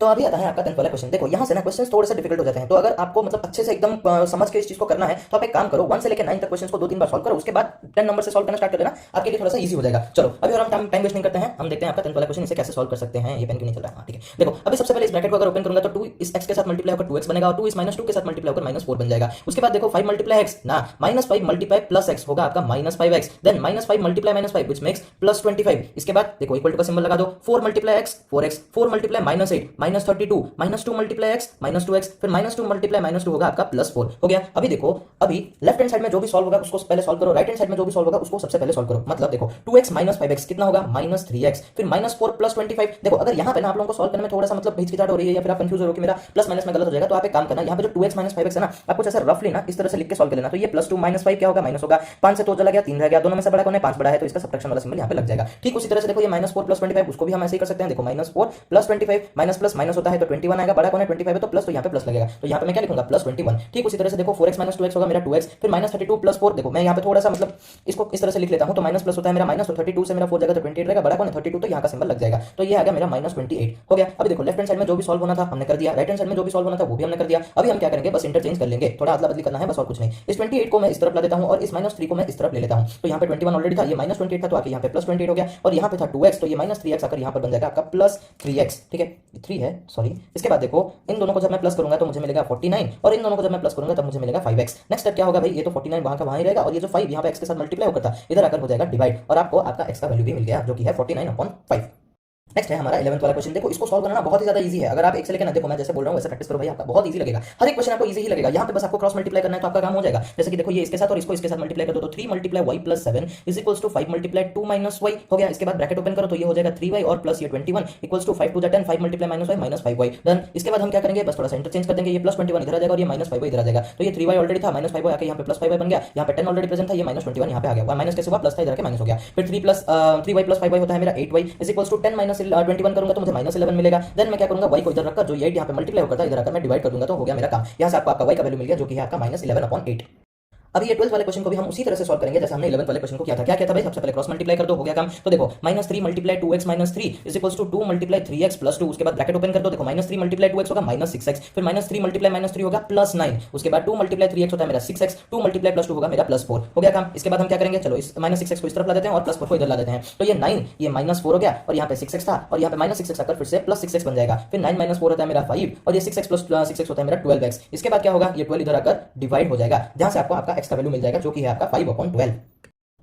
तो अभी आता है आपका 10th वाला क्वेश्चन। देखो यहाँ से ना क्वेश्चंस थोड़े से डिफिकल्ट हो जाते हैं, तो अगर आपको मतलब अच्छे से एकदम समझ के इस चीज को करना है तो आप एक काम करो, 1 से लेकर 9 तक क्वेश्चंस को 2-3 बार सॉल्व करो, उसके बाद 10 नंबर से सॉल्व करना स्टार्ट कर देना, आपके लिए थोड़ा सा इजी हो जाएगा। चलो अभी और हम टाइम वेस्ट नहीं करते हैं, हम देखते हैं आपका 10th वाला क्वेश्चन, इसे कैसे सॉल्व कर सकते हैं। ये पेन क्यों नहीं चल रहा है, ठीक है। देखो अभी सबसे पहले इस ब्रैकेट को अगर ओपन करूंगा तो 2 इस x के साथ मल्टीप्लाई होकर 2x बनेगा, और 2 इस -2 के साथ मल्टीप्लाई होकर -4 बन जाएगा। उसके बाद देखो 5 × x ना, -5 × x होगा आपका -5x, देन -5 × -5 व्हिच मेक्स +25। इसके बाद देखो इक्वल टू का सिंबल लगा दो, 4 × x 4x, 4 × -8 -32, -2 × x -2x, फिर -2 × -2 होगा आपका +4 हो गया। अभी देखो अभी लेफ्ट हैंड साइड में जो भी सॉल्व होगा उसको पहले सॉल्व करो, राइट हैंड साइड में जो भी सॉल्व होगा उसको सबसे पहले सॉल्व करो। मतलब देखो 2x - 5x कितना होगा, -3x, फिर -4 +25। देखो अगर यहाँ पे ना आप लोगों को सॉल्व करने में थोड़ा सा मतलब हिचकिचाहट हो रही है या फिर आप कंफ्यूज हो रहे हो कि मेरा प्लस माइनस में गलत हो जाएगा, तो आप एक काम करना, यहाँ पे जो 2x - 5x है ना, आपको ऐसा रफली ना इस तरह से लिख के सॉल्व कर लेना। तो ये +2 - 5 क्या होगा, माइनस होगा, 5 से 2 चला गया, 3 रह गया, दोनों में से बड़ा कौन है, 5 बड़ा है, तो इसका सब्ट्रैक्शन वाला सिंबल यहाँ पे लग जाएगा। ठीक उसी तरह से देखो ये -4 +25 उसको भी हम ऐसे ही कर सकते हैं। देखो -4 +25 माइनस प्लस माइनस होता है तो 21 आएगा, बड़ा कौन है 25 है तो प्लस, तो यहाँ पे प्लस लगेगा, तो यहाँ पे मैं क्या लिखूंगा +21। ठीक उसी तरह से देखो 4x - 2x होगा मेरा 2x, फिर -32 + 4। देखो मैं यहाँ पे थोड़ा सा मतलब इसको इस तरह से लिख लेता हूँ, तो माइनस प्लस होता है मेरा माइनस, तो 32 से मेरा 4 जाएगा तो 28 रहेगा, बड़ा कौन है 32, तो यहाँ का सिंबल लग जाएगा, तो ये आ गया मेरा -28 हो गया। अभी देखो लेफ्ट हैंड साइड में जो भी सॉल्व होना था हमने कर दिया, राइट हैंड साइड में जो भी सॉल्व होना था वो भी हमने कर दिया। अभी हम क्या करेंगे, बस इंटरचेंज कर लेंगे, थोड़ा अदला बदली करना है बस और कुछ नहीं। इस 28 को मैं इस तरफ ला देता हूँ और इस -3 को मैं इस तरफ ले लेता हूँ। तो यहाँ पे 21 ऑलरेडी था, ये -28 था तो आके यहाँ पे +28 हो गया, और यहाँ पे था 2x, तो ये -3x आकर यहाँ पर बन जाएगा आपका +3x। ठीक है 3 है सॉरी। इसके बाद देखो इन दोनों को जब मैं प्लस करूंगा तो मुझे मिलेगा 49, और इन दोनों को जब मैं प्लस करूंगा तब मुझे मिलेगा 5x। नेक्स्ट स्टेप क्या होगा भाई, ये तो 49 वहां का वहां ही रहेगा, और ये जो 5 यहाँ पे x के साथ मल्टीप्लाई होकर था इधर आकर हो जाएगा डिवाइड, और आपको आपका x का वैल्यू भी मिल गया जो कि है 49/5। नेक्स्ट है हमारा 11th वाला क्वेश्चन। देखो इसको सॉल्व करना बहुत ही ज्यादा इजी है, अगर आप एक से लेकर ना, देखो मैं जैसे बोल रहा हूँ वैसे प्रैक्टिस करो भाई, आपका बहुत इजी लगेगा, हर एक क्वेश्चन आपको इजी ही लगेगा। यहाँ पे बस आपको क्रॉस मल्टीप्लाई करना है तो आपका काम हो जाएगा। जैसे कि देखो ये इसके साथ और इसको इसके साथ मल्टीप्लाई कर दो तो 3 × y + 7 is equals to 5 × 2 - y हो गया। इसके बाद ब्रैकेट ओपन करो तो ये हो जाएगा 3y और प्लस ये 21 equals to 5 × 10 5 × -y -5y। Then इसके बाद हम क्या करेंगे, बस थोड़ा सा इंटरचेंज कर देंगे, ये +21 इधर आ जाएगा और ये -5y इधर आ जाएगा, तो ये 3y ऑलरेडी था, -5y आके यहाँ पे +5y बन गया, यहाँ पे 10 ऑलरेडी प्रेजेंट था, ये -21 यहाँ पे आ गया, माइनस कैसे हुआ, प्लस था इधर के माइनस हो गया। फिर 3y + 5y होता है मेरा 8y इज इक्वल्स टू 10 - 21 करूंगा तो मुझे -11 मिलेगा। देन मैं क्या करूंगा, y को इधर रखकर जो 8 यहाँ पे मल्टीप्लाई होकर था इधर आकर मैं डिवाइड कर दूंगा, तो हो गया मेरा काम। यहाँ से आपको आपका y का वैल्यू मिल गया जो कि है आपका -11/8। अभी ये 12th वाले क्वेश्चन को भी हम उसी तरह से सॉल्व करेंगे जैसे हमने 11th वाले क्वेश्चन को किया था। क्या किया था भाई, सबसे पहले क्रॉस मल्टीप्लाई कर दो, हो गया काम। तो देखो -3 × 2x - 3 is equals to 2 × 3x + 2। उसके बाद ब्रैकेट ओपन कर दो, देखो -3 × 2x होगा -6x, फिर -3 × -3 होगा +9, उसके बाद 2 × 3x होता है मेरा 6x, 2 × +2 होगा मेरा +4 हो गया काम। इसके बाद हम क्या करेंगे, चलो इस -6x को इस तरफ ला देते हैं और +4 को इधर ला देते हैं, तो ये 9 ये -4 हो गया, और यहाँ पे 6x था और यहाँ पे -6x आकर फिर से +6x बन जाएगा, फिर 9 - 4 होता है मेरा 5, और ये 6x + 6x होता है मेरा 12x। इसके बाद क्या होगा, ये 12 इधर आकर डिवाइड हो जाएगा, जहां से आपको आपका x का वैल्यू मिल जाएगा जो कि है आपका 5/12।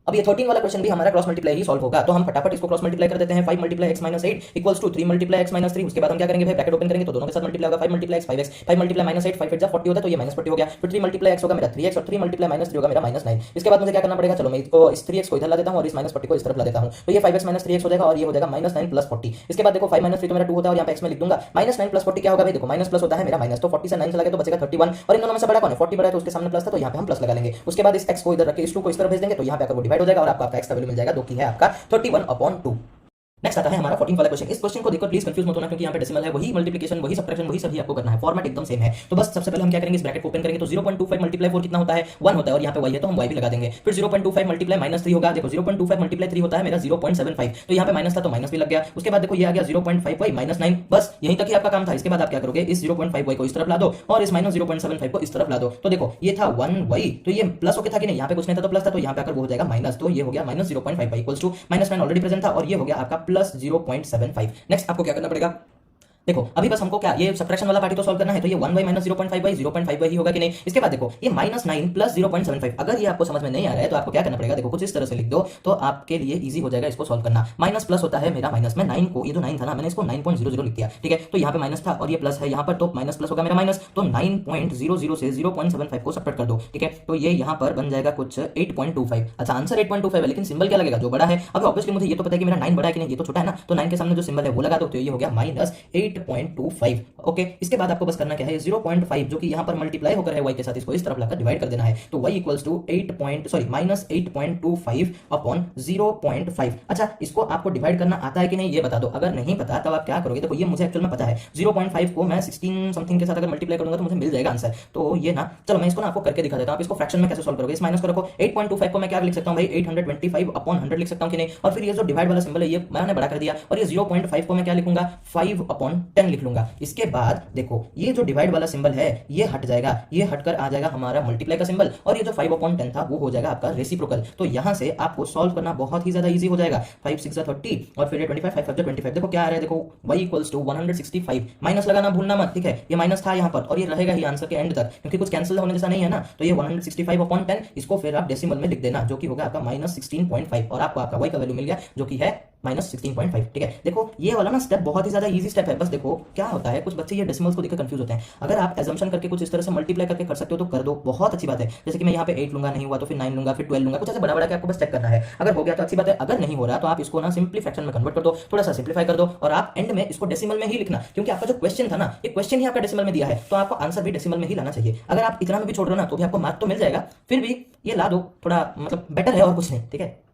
अब ये 13 वाला क्वेश्चन भी हमारा क्रॉस मल्टीप्लाई ही सॉल्व होगा, तो हम फटाफट इसको क्रॉस मल्टीप्लाई कर देते हैं। 5 × x - 8 इक्वल्स टू 3 × x - 3। उसके बाद हम क्या करेंगे भाई, ब्रैकेट ओपन करेंगे तो दोनों के साथ मल्टीप्लाई होगा, 5 × x 5x, 5 × -8 5 × 40 होता है तो ये -40 हो गया, फिर 3 × x होगा मेरा 3x, और 3 × -3 होगा मेरा -9। इसके बाद मुझे क्या करना पड़ेगा, चलो मैं इसको इस 3x को इधर ला देता हूं और इस -40 को इस तरफ ला देता हूं, तो ये 5x - 3x हो जाएगा और ये हो जाएगा -9 + 40। इसके बाद देखो 5 - 3 तो मेरा 2 होता है और यहाँ पे x में लिख दूंगा, -9 + 40 क्या होगा भाई, देखो माइनस प्लस होता है मेरा माइनस, तो 40 से 9 चला गया तो बचेगा 31, और इन दोनों में से बड़ा कौन है, 40 बड़ा है तो उसके सामने प्लस था तो यहाँ पे हम प्लस लगा लेंगे। उसके बाद इस x को इधर रख के इस 2 को इस तरफ भेज देंगे तो यहाँ पे आपको डिवाइड हो जाएगा और आपका x का वैल्यू मिल जाएगा जो कि है आपका 31/2। नेक्स्ट आता है हमारा 14 वाला क्वेश्चन। इस क्वेश्चन को देखकर प्लीज कंफ्यूज मत होना, क्योंकि यहाँ पे डेसिमल है, वही मल्टीप्लिकेशन, वही सब्ट्रैक्शन, वही सभी आपको करना है, फॉर्मेट एकदम सेम है। तो बस सबसे पहले हम क्या करेंगे, इस ब्रैकेट को ओपन करेंगे तो 0.25 मल्टीप्लाई 4 कितना होता है, 1 होता है, और यहाँ पे y है तो हम y भी लगा देंगे। फिर 0.25 मल्टीप्लाई -3 होगा, देखो 0.25 मल्टीप्लाई 3 होता है मेरा 0.75, तो यहाँ पे माइनस था तो माइनस भी लग गया। उसके बाद देखो ये आ गया 0.5y -9, बस यहीं तक ही आपका काम था। इसके बाद आप क्या करोगे, इस 0.5y को इस तरफ ला दो और इस -0.75 को इस तरफ ला दो। तो देखो ये था 1y, तो ये प्लस होके था कि नहीं, यहाँ पे कुछ नहीं था तो प्लस था, तो यहाँ पे आकर वो हो जाएगा माइनस, तो ये हो गया -0.5y equals to -9 already present था, और ये हो गया आपका +0.75। नेक्स्ट आपको क्या करना पड़ेगा, देखो अभी बस हमको क्या ये सब्ट्रैक्शन वाला पार्टी तो सॉल्व करना है, तो ये 1y - 0.5y ही होगा कि नहीं। इसके बाद देखो ये -9 + 0.75, अगर ये आपको समझ में नहीं आ रहा है तो आपको क्या करना पड़ेगा, देखो कुछ इस तरह से लिख दो तो आपके लिए इजी हो जाएगा इसको सॉल्व करना। माइनस प्लस होता है मेरा माइनस में 9 को, ये जो 9 था ना मैंने इसको 9.00 लिख दिया, ठीक है। तो यहाँ पे माइनस था और ये प्लस है यहाँ पर, तो माइनस प्लस होगा मेरा माइनस, तो 9.00 से 0.75 को सब्ट्रैक्ट कर दो, ठीक है। तो ये यहाँ पर बन जाएगा कुछ 8.25। अच्छा आंसर 8.25 है, लेकिन सिंबल क्या लगेगा, जो बड़ा है। अब ऑब्वियसली मुझे ये तो पता है कि मेरा 9 बड़ा है कि नहीं, ये तो छोटा है ना, तो 9 के सामने जो सिंबल है वो लगा दो, तो ये हो गया -8.25। ओके इसके बाद आपको बस करना क्या है, 0.5 जो कि यहाँ पर मल्टीप्लाई होकर है y के साथ, इसको इस तरफ लाकर डिवाइड कर देना है, तो y इक्वल्स टू -8.25 अपॉन 0.5। अच्छा इसको आपको डिवाइड करना आता है कि नहीं ये बता दो, अगर नहीं पता तब आप क्या करोगे, देखो ये मुझे एक्चुअल में पता है, 0.5 को मैं 16 समथिंग के साथ अगर मल्टीप्लाई करूंगा तो मुझे मिल जाएगा आंसर। तो ये ना चलो मैं इसको ना आपको करके दिखा देता हूँ, आप इसको फ्रैक्शन में कैसे सॉल्व करोगे। इस माइनस को रखो, 8.25 को मैं क्या लिख सकता हूँ भाई, 825 अपॉन 100 लिख सकता हूँ कि नहीं, और फिर ये जो डिवाइड वाला सिंबल है ये मैंने बड़ा कर दिया, और ये 0.5 को मैं क्या लिखूंगा, 5 अपॉन 10 लिख लूंगा। इसके बाद देखो ये जो डिवाइड वाला सिंबल है ये हट जाएगा, ये हटकर आ जाएगा हमारा मल्टीप्लाई का सिंबल, और ये जो 5/10 था वो हो जाएगा आपका रेसिप्रोकल। तो यहां से आपको सॉल्व करना बहुत ही ज्यादा इजी हो जाएगा। 5 6 30 और फिर 25 5 5 25, देखो क्या आ रहा है, देखो y इक्वल्स टू 165, माइनस लगाना भूलना मत, ठीक है। ये माइनस था यहाँ पर और ये रहेगा ही आंसर के एंड तक, क्योंकि कुछ कैंसिल होने जैसा नहीं है ना। तो ये 165/10 इसको फिर आप डेसिमल में लिख देना, जो कि होगा आपका -16.5, और आपको आपका y का वैल्यू मिल गया जो कि है -16.5, ठीक है। देखो ये वाला ना स्टेप बहुत ही ज्यादा इजी स्टेप है। बस देखो क्या होता है, कुछ बच्चे ये डेसिमल्स को देखकर कंफ्यूज होते हैं। अगर आप एजम्पशन करके कुछ इस तरह से मल्टीप्लाई करके कर सकते हो तो कर दो, बहुत अच्छी बात है। जैसे कि मैं यहाँ पे 8 लूंगा, नहीं हुआ तो फिर 9 लूंगा, फिर 12 लूंगा, कुछ ऐसे बड़ा बड़ा के आपको बस चेक करना है। अगर हो गया तो अच्छी बात है, अगर नहीं हो रहा तो आप इसको ना सिंपली फ्रैक्शन में कन्वर्ट कर दो, थोड़ा सा सिंप्लीफाई कर दो, और आप एंड में इसको डेसिमल में ही लिखना, क्योंकि आपका जो क्वेश्चन था ना, ये क्वेश्चन ही आपका डेसिमल में दिया है, तो आपको आंसर भी डेसिमल में ही लाना चाहिए। अगर आप इतना में भी छोड़ रहे हो ना तो भी आपको मार्क तो मिल जाएगा, फिर भी ये ला दो, थोड़ा मतलब बेटर है और कुछ नहीं, ठीक है।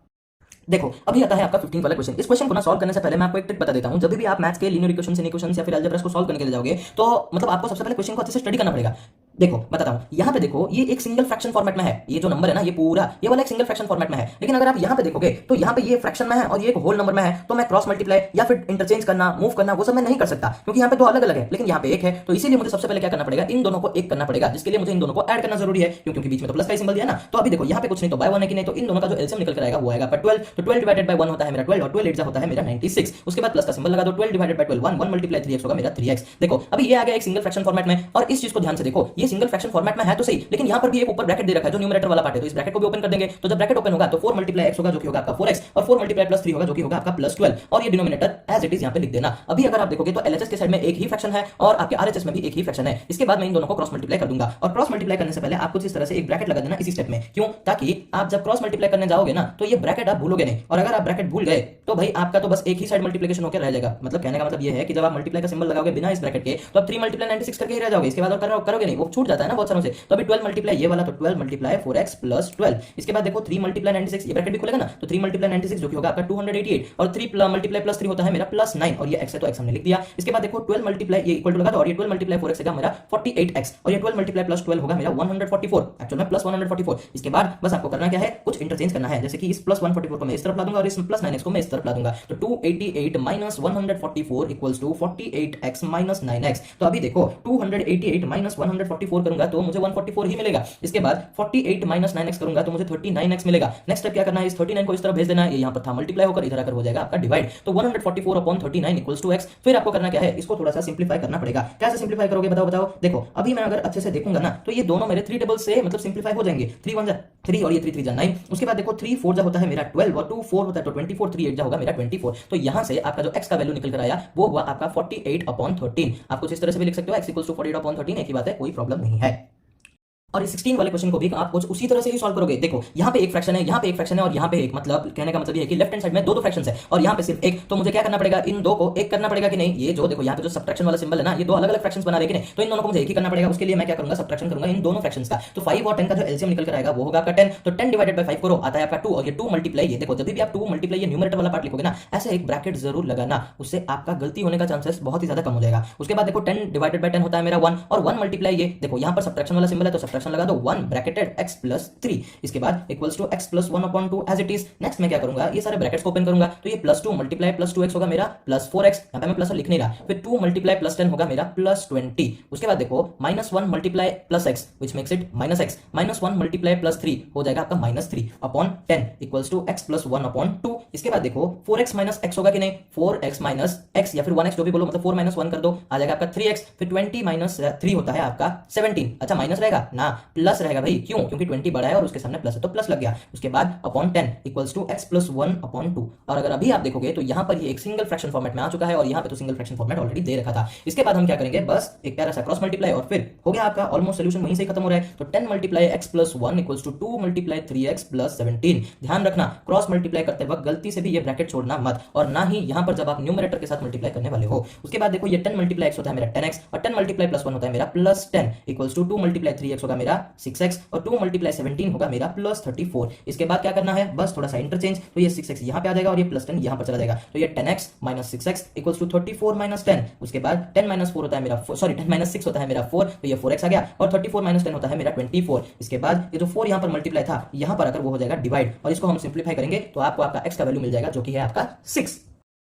देखो अभी आता है आपका 15 वाला क्वेश्चन। इस क्वेश्चन को ना सॉल्व करने से पहले मैं आपको एक ट्रिक बता देता हूं। जब भी आप मैथ्स के लीनियर इक्वेशंस, इक्वेशंस या फिर अलजेब्रास को सॉल्व करने के लिए जाओगे तो मतलब आपको सबसे पहले क्वेश्चन को अच्छे से स्टडी करना पड़ेगा। देखो बताता हूं, यहाँ पे देखो ये एक सिंगल फ्रैक्शन फॉर्मेट में है, ये जो नंबर है ना ये पूरा ये वाला एक सिंगल फ्रैक्शन फॉर्मेट में है। लेकिन अगर आप यहाँ पे देखोगे तो यहाँ पे ये फ्रैक्शन में है और ये एक होल नंबर में है, तो मैं क्रॉस मल्टीप्लाई या फिर इंटरचेंज करना, मूव करना वो सब मैं नहीं कर सकता, क्योंकि यहाँ पे दो अलग अलग है लेकिन यहाँ पे एक है। तो इसीलिए मुझे सबसे पहले क्या करना पड़ेगा, इन दोनों को एक करना पड़ेगा, जिसके लिए मुझे इन दोनों को ऐड करना जरूरी है, क्योंकि बीच में तो प्लस का सिंबल दिया ना। तो अभी देखो यहाँ पे कुछ नहीं तो बाय 1 है कि नहीं, तो इन दोनों का जो एलसीएम निकल कर आएगा वो आएगा 12, तो 12 डिवाइडेड बाय 1 होता है मेरा 12, और 12 8 होता है मेरा 96। उसके बाद प्लस का सिंबल लगा दो, 12 डिवाइडेड बाय 12 1 मल्टीप्लाई 3x होगा मेरा 3x। देखो अभी ये आ गया एक सिंगल फ्रैक्शन फॉर्मेट में, और इस चीज को ध्यान से देखो, ये सिंगल फ्रैक्शन फॉर्मेट में है तो सही, लेकिन यहाँ पर भी एक ऊपर ब्रैकेट दे रखा है जो न्यूमरेटर वाला पार्ट है, तो इस ब्रैकेट को भी ओपन कर देंगे। तो जब ब्रैकेट ओपन होगा तो 4 × x होगा जो कि होगा आपका 4x, और 4 × +3 होगा जो कि होगा आपका +12, और ये डिनोमिनेटर एज इट इज यहाँ पे लिख देना। अभी अगर आप देखोगे तो एलएचएस के साइड में एक ही फ्रैक्शन है और आपके आरएचएस में भी एक ही फ्रैक्शन है। इसके बाद मैं इन दोनों को क्रॉस मल्टीप्लाई कर दूंगा, और क्रॉस मल्टीप्लाई करने से पहले आपको इस तरह से एक ब्रैकेट लगा देना इसी स्टेप में। क्यों? ताकि आप जब क्रॉस मल्टीप्लाई करने जाओगे ना तो ये ब्रैकेट आप भूलोगे नहीं, और अगर आप ब्रैकेट भूल गए तो भाई आपका तो बस एक ही साइड मल्टीप्लिकेशन होकर रह जाएगा। मतलब कहने का मतलब ये है कि जब आप मल्टीप्लाई का सिंबल लगाओगे बिना इस ब्रैकेट के तो आप 3 × 96 करके ही रह जाओगे, इसके बाद और करोगे नहीं, वो छूट जाता है ना बहुत सारों से। तो अभी 12 मल्टीप्लाई ये वाला, तो 12 मल्टीप्लाई 4x + 12। इसके बाद देखो 3 × 96, ये ब्रैकेट भी खुलेगा ना, तो 3 × 96 जो कि होगा आपका 288, और 3 मल्टीप्लाई +3 होता है मेरा +9, और ये x है तो x हमने लिख दिया। इसके बाद देखो 12 मल्टीप्लाई ये इक्वल टू लगा दो, और ये 12 मल्टीप्लाई 4x होगा मेरा 48x, और ये 12 मल्टीप्लाई +12 होगा मेरा 144, एक्चुअल में +144। इसके बाद बस आपको करना क्या है, कुछ इंटरचेंज करना है, जैसे कि इस +144 को मैं इस तरफ ला दूंगा और इस +9x को मैं इस तरफ ला दूंगा, तो 288 - 144 इक्वल्स टू 48x - 9x। तो अभी देखो 288 - 144 करूंगा तो मुझे 144 ही मिलेगा। इसके बाद 48 - 9x करूंगा तो मुझे 39x मिलेगा। नेक्स्ट स्टेप क्या करना है, इस 39 को इस तरफ भेज देना है, ये यहां पर था मल्टीप्लाई होकर इधर आकर हो जाएगा आपका डिवाइड, तो 144/39 इक्वल्स टू x। फिर आपको करना क्या है, इसको थोड़ा सा सिंप्लीफाई करना पड़ेगा। कैसे सिंप्लीफाई करोगे बताओ। देखो अभी मैं अगर अच्छे से देखूंगा ना तो ये दोनों मेरे 3 टेबल से मतलब सिंप्लीफाई हो जाएंगे। 3 1 3 और ये 3 3 9। उसके बाद देखो 3 4 होता है मेरा 12, और 2 4 होता है तो 24, 3 8 होगा मेरा 24। तो यहां से आपका जो x का वैल्यू निकल कर आया वो हुआ आपका 48/13। आप कुछ इस तरह से भी लिख सकते हो, x = 48/13, एक ही बात है, कोई प्रॉब्लम नहीं है। और इस 16 वाले क्वेश्चन को भी आप कुछ उसी तरह से ही सॉल्व करोगे। देखो यहाँ पे एक फ्रैक्शन है, यहाँ पे एक फ्रैक्शन है और यहाँ पे एक, मतलब कहने का मतलब ये है कि लेफ्ट हैंड साइड में दो फ्रैक्शंस है और यहाँ पे सिर्फ एक, तो मुझे क्या करना पड़ेगा, इन दो को एक करना पड़ेगा कि नहीं। ये जो देखो यहाँ पे जो सब्ट्रैक्शन वाला सिंबल है ना, ये दो अलग अलग फ्रैक्शंस बना रहे कि नहीं, तो इन दोनों को मुझे एक ही करना पड़ेगा। उसके लिए मैं क्या करूंगा, सब्ट्रैक्शन करूंगा इन दोनों फ्रैक्शंस का। तो 5 और 10 का जो एलसीएम निकल कर आएगा वो होगा आपका 10। तो 10 डिवाइडेड बाय 5 करो, आता है आपका 2 और ये 2 मल्टीप्लाई, ये देखो जब भी आप 2 मल्टीप्लाई ये न्यूमरेटर वाला पार्ट लिखोगे ना, ऐसे एक ब्रैकेट जरूर लगाना, उससे आपका गलती होने का चांसेस बहुत ही ज्यादा कम हो जाएगा। उसके बाद देखो 10 डिवाइडेड बाय 10 होता है मेरा 1 और 1 मल्टीप्लाई, ये देखो यहाँ पर सब्ट्रैक्शन वाला सिंबल है तो सब्ट्रैक्शन लगा दो 1 ब्रैकेटेड x प्लस 3, इसके बाद equals to x plus 1/2 as it is. Next मैं क्या करूंगा, ये सारे ब्रैकेट्स को ओपन करूंगा, तो ये प्लस 2 मल्टीप्लाई प्लस 2x होगा मेरा प्लस 4x, यहाँ पे मैं प्लस लिख नहीं रहा, फिर 2 मल्टीप्लाई प्लस 10 होगा मेरा प्लस 20। उसके बाद देखो minus 1 multiply plus x which makes it minus x, minus 1 multiply plus 3 हो जाएगा आपका minus 3 upon 10 equals to x plus 1/2। इसके बाद देखो 4x माइनस x होगा कि नहीं, 4x माइनस x या फिर 1x जो भी बोलो, मतलब 4 माइनस 1 कर दो, आ जाएगा आपका 3x, फिर 20 माइनस 3 होता है आपका 17। अच्छा माइनस रहेगा ना, प्लस रहेगा भाई, क्यों, क्योंकि 20 बड़ा है और उसके सामने प्लस है तो प्लस लग गया। उसके बाद upon 10 equals to x plus 1/2। और अगर अभी आप देखोगे तो यहाँ पर ये एक सिंगल फ्रैक्शन फॉर्मेट में आ चुका है और यहाँ पे तो सिंगल फ्रैक्शन फॉर्मेट ऑलरेडी दे रखा था। इसके बाद हम क्या करेंगे, बस एक प्यारा सा क्रॉस मल्टीप्लाई और फिर हो गया आपका ऑलमोस्ट सोल्यूशन वहीं से खत्म हो रहा है। तो 10 multiply x plus 1 equals to 2 multiply 3x plus 17। ध्यान रखना क्रॉस मल्टीप्लाई करते वक्त गलती से भी ये ब्रैकेट छोड़ना मत, और ना ही यहाँ पर जब आप न्यूमरेटर के साथ मल्टीप्लाई करने वाले हो। उसके बाद देखो ये 10 मल्टीप्लाई x होता है मेरा 10x और 10 मल्टीप्लाई प्लस 1 होता है मेरा plus 10 equals to 2 multiply 3x होगा मेरा 6x और 2 मल्टीप्लाई 17 होगा मेरा प्लस 34। इसके बाद क्या करना है, बस थोड़ा सा इंटरचेंज, तो ये 6x यहाँ पे आ जाएगा और ये प्लस 10 यहाँ पर चला जाएगा, तो ये 10x minus 6x equals to 34 minus 10। उसके बाद 10 माइनस 4 होता है मेरा, सॉरी 10 माइनस 6 होता है मेरा 4, तो ये 4x आ गया और 34 माइनस 10 होता है मेरा 24। इसके बाद ये जो 4 यहाँ पर मल्टीप्लाई था यहाँ पर अगर वो हो जाएगा डिवाइड और इसको हम सिंप्लीफाई करेंगे तो आपको आपका x का वैल्यू मिल जाएगा जो कि है आपका 6।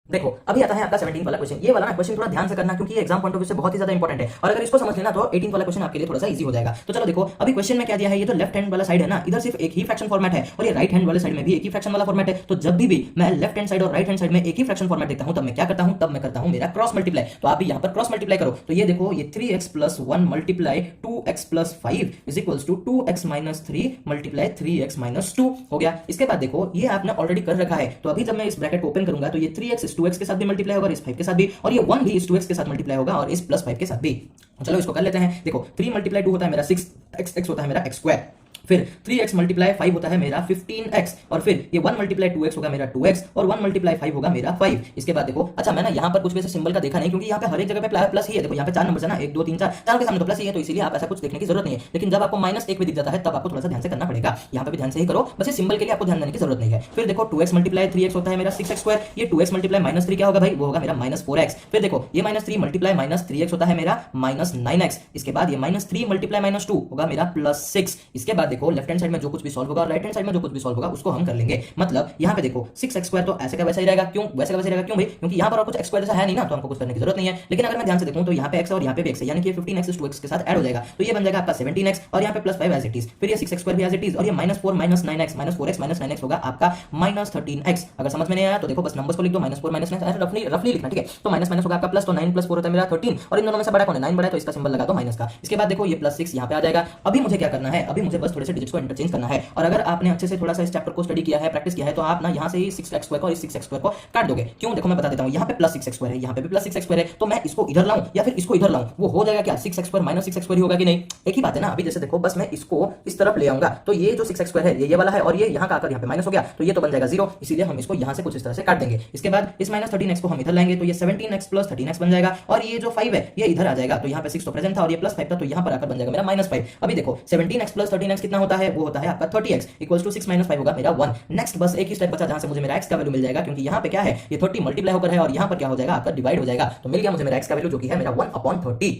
देखो अभी आता है आपका 17 वाला क्वेश्चन। ये वाला ना क्वेश्चन थोड़ा ध्यान से करना क्योंकि ये एग्जाम पॉइंट ऑफ व्यू से बहुत ही ज्यादा इंपॉर्टेंट है और अगर इसको समझ लेना तो 18 वाला क्वेश्चन आपके लिए थोड़ा सा इजी हो जाएगा। तो चलो देखो अभी क्वेश्चन में क्या दिया है, ये जो लेफ्ट हैंड वाला साइड है ना, इधर सिर्फ एक ही फ्रैक्शन फॉर्मेट है और ये राइट हैंड वाले साइड में भी एक ही फ्रैक्शन वाला फॉर्मेट है। तो जब भी मैं लेफ्ट हैंड साइड और राइट हैंड साइड में एक ही फ्रैक्शन फॉर्मेट देखता हूं तब मैं क्या करता हूं, तब मैं करता हूं मेरा क्रॉस मल्टीप्लाई। तो आप भी यहां पर क्रॉस मल्टीप्लाई करो, तो ये देखो ये 3x plus 1 multiply 2x plus 5 is equals to 2x minus 3 multiply 3x minus 2 हो गया। इसके बाद देखो ये आपने ऑलरेडी कर रखा है, तो अभी जब मैं इस ब्रैकेट को ओपन करूंगा तो ये 3x इस 2x के साथ भी मल्टीप्लाई होगा, इस 5 के साथ भी, और ये 1 भी इस 2x के साथ मल्टीप्लाई होगा और इस प्लस 5 के साथ भी। चलो इसको कर लेते हैं। देखो 3 मल्टीप्लाई 2 होता है मेरा 6x होता है मेरा x स्क्वायर, फिर 3x मल्टीप्लाई 5 होता है मेरा 15x और फिर ये 1 मल्टीप्लाई 2x होगा मेरा 2x और 1 मल्टीप्लाई 5 होगा मेरा 5। इसके बाद देखो अच्छा मैं ना यहाँ पर कुछ भी ऐसे सिंबल का देखा नहीं क्योंकि यहाँ पे हर एक जगह पे प्लस ही है। देखो यहाँ पे 4 नंबर है ना, 1 2 3 4 चारों के सामने तो प्लस ही है, तो इसीलिए आप ऐसा कुछ देखने की जरूरत नहीं है। लेकिन जब आपको -1 भी दिख जाता है तब आपको थोड़ा सा ध्यान से करना पड़ेगा। यहाँ पे भी ध्यान से ही करो, बस ये सिंबल के लिए आपको ध्यान देने की जरूरत नहीं है। फिर देखो 2x मल्टीप्लाई 3x होता है मेरा 6x स्क्वायर, ये 2x मल्टीप्लाई -3 क्या होगा भाई, वो होगा मेरा -4x। फिर देखो ये -3 मल्टीप्लाई -3x होता है मेरा -9x। इसके बाद ये -3 मल्टीप्लाई -2 होगा मेरा +6। इसके बाद देखो लेफ्ट हैंड साइड में जो कुछ भी सॉल्व होगा और राइट हैंड साइड में जो कुछ भी सॉल्व होगा उसको हम कर लेंगे। मतलब यहाँ पे देखो 6x स्क्वायर तो ऐसे का वैसा ही रहेगा, क्यों वैसे का वैसे रहेगा, क्यों भाई, क्योंकि यहाँ पर और कुछ x स्क्वायर जैसा है नहीं ना, तो हमको कुछ करने की जरूरत नहीं है। लेकिन अगर मैं ध्यान से देखूं तो यहाँ पे x और यहाँ पे भी x है, यानी कि 15x इस 2x के साथ ऐड हो जाएगा, तो ये बन जाएगा आपका 17x और यहाँ पे +5 एज इट इज, फिर ये 6x स्क्वायर भी एज इट इज और ये -4 -9x -4x -9x होगा आपका -13x। अगर समझ में नहीं आया तो देखो बस नंबर्स को लिख दो, -4 -9 ऐसे रफली लिखना, ठीक है। तो माइनस माइनस होगा आपका प्लस, तो 9 + 4 होता है मेरा 13 और इन दोनों में से बड़ा कौन है, 9 बड़ा है, तो इसका सिंबल लगा दो माइनस का। इसके बाद देखो ये +6 यहाँ पे आ जाएगा। अभी मुझे क्या करना है, अभी मुझे बस थोड़े से डिजिट्स को इंटरचेंज करना है और अगर आपने अच्छे से थोड़ा सा इस चैप्टर को स्टडी किया है, प्रैक्टिस किया है, तो आप ना यहाँ से ही 6x स्क्वायर को और इस 6x स्क्वायर को काट दोगे। क्यों, देखो मैं बता देता हूँ, यहाँ पे +6x स्क्वायर है, यहाँ पे भी +6x स्क्वायर है, तो मैं इसको इधर लाऊं या फिर इसको इधर लाऊं, वो हो जाएगा क्या, 6x स्क्वायर -6x स्क्वायर ही होगा कि नहीं, एक ही बात है ना। अभी जैसे देखो बस मैं इसको इस तरफ ले आऊंगा तो ये जो 6x स्क्वायर है ये वाला है और ये यहाँ का आकर यहाँ पे माइनस हो गया, तो ये तो बन जाएगा 0, इसीलिए हम इसको यहाँ से कुछ इस तरह से काट देंगे। इसके बाद इस -13x को हम इधर लाएंगे तो ये 17x + 13x बन जाएगा और ये जो 5 है ये इधर आ जाएगा, तो यहाँ पे 6 तो प्रेजेंट था और ये +5 था, तो यहाँ पर आकर बन जाएगा मेरा -5। अभी देखो 17x + 13x कितना होता है, वो होता है आपका 30x इक्वल्स टू 6 - 5 होगा मेरा 1। नेक्स्ट बस एक ही स्टेप बचा जहां से मुझे मेरा x का वैल्यू मिल जाएगा, क्योंकि यहाँ पे क्या है ये 30 मल्टीप्लाई होकर है और यहाँ पर क्या हो जाएगा आपका डिवाइड हो जाएगा, तो मिल गया मुझे मेरा x का वैल्यू जो कि है मेरा 1/30।